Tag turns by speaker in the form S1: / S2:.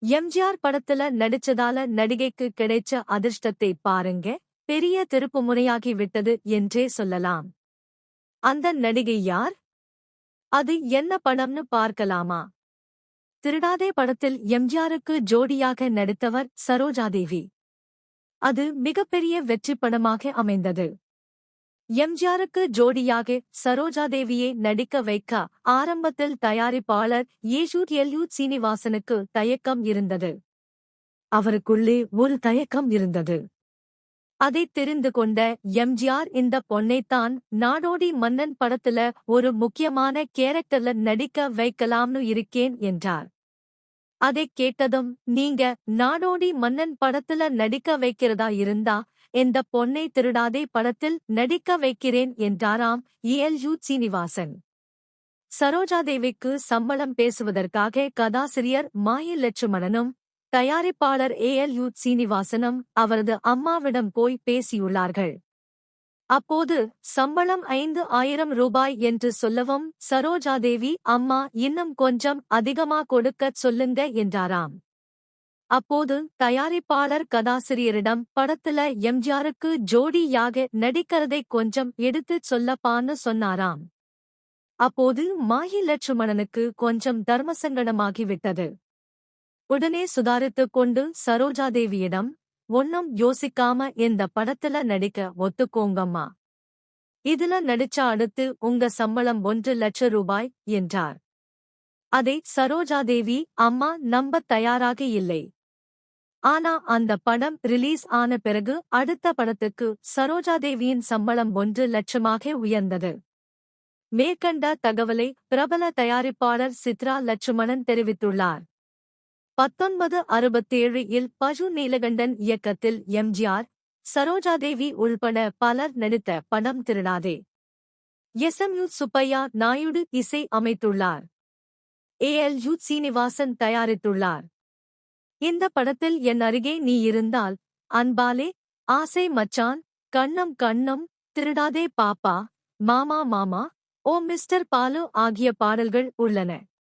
S1: எம்ஜிஆர் படத்துல நடிச்சதால நடிகைக்கு கிடைச்ச அதிர்ஷ்டத்தை பாருங்க, பெரிய திருப்புமுனையாகி விட்டது என்றே சொல்லலாம். அந்த நடிகை யார்? அது என்ன படம்னு பார்க்கலாமா? திருடாதே படத்தில் எம்ஜிஆருக்கு ஜோடியாக நடித்தவர் சரோஜாதேவி. அது மிகப்பெரிய வெற்றி படமாக அமைந்தது. எம்ஜிஆருக்கு ஜோடியாக சரோஜாதேவியை நடிக்க வைக்க ஆரம்பத்தில் தயாரிப்பாளர் ஏ.யு சீனிவாசனுக்கு தயக்கம் இருந்தது. அவருக்குள்ளே ஒரு தயக்கம் இருந்தது. அதைத் தெரிந்து கொண்ட எம்ஜிஆர் இந்த பொண்ணைத்தான் நாடோடி மன்னன் படத்துல ஒரு முக்கியமான கேரக்டர்ல நடிக்க வைக்கலாம்னு இருக்கேன் என்றார். அதைக் கேட்டதும், நீங்க நாடோடி மன்னன் படத்துல நடிக்க வைக்கிறதா இருந்தா இந்த பொண்ணை திருடாதே படத்தில் நடிக்க வைக்கிறேன் என்றாராம் ஏ.யு சீனிவாசன். சரோஜாதேவிக்கு சம்பளம் பேசுவதற்காக கதாசிரியர் மாயி லட்சுமணனும் தயாரிப்பாளர் ஏ.யு சீனிவாசனும் அவரது அம்மாவிடம் போய் பேசியுள்ளார்கள். அப்போது சம்பளம் 5,000 ரூபாய் என்று சொல்லவும் சரோஜாதேவி, அம்மா இன்னும் கொஞ்சம் அதிகமா கொடுக்கச் சொல்லுங்க என்றாராம். அப்போது தயாரிப்பாளர் கதாசிரியரிடம் படத்துல எம்ஜிஆருக்கு ஜோடியாக நடிக்கிறதை கொஞ்சம் எடுத்துச் சொல்லப்பான்னு சொன்னாராம். அப்போது மாயி லட்சுமணனுக்கு கொஞ்சம் தர்மசங்கடமாகிவிட்டது. உடனே சுதாரித்துக் கொண்டு சரோஜாதேவியிடம், ஒன்னும் யோசிக்காம இந்த படத்துல நடிக்க ஒத்துக்கோங்கம்மா. இதுல நடிச்சா அடுத்து உங்க சம்பளம் 1 லட்சம் ரூபாய் என்றார். அதை சரோஜாதேவி அம்மா நம்பத் தயாராக இல்லை. ஆனா அந்த படம் ரிலீஸ் ஆன பிறகு அடுத்த படத்துக்கு சரோஜாதேவியின் சம்பளம் 1 லட்சமாக உயர்ந்தது. மேற்கண்ட தகவலை பிரபல தயாரிப்பாளர் சித்ரா லட்சுமணன் தெரிவித்துள்ளார். 1967 இல் பஜு நீலகண்டன் இயக்கத்தில் எம்ஜிஆர், சரோஜாதேவி உள்பட பலர் நடித்த படம் திருடாதே. எஸ்.எம்.யு சுப்பையா நாயுடு இசை அமைத்துள்ளார். ஏ.யு சீனிவாசன் தயாரித்துள்ளார். இந்த படத்தில் என் அருகே நீ இருந்தால், அன்பாலே, ஆசை மச்சான், கண்ணம் கண்ணம், திருடாதே பாப்பா, மாமா மாமா, ஓ மிஸ்டர் பாலு ஆகிய பாடல்கள் உள்ளன.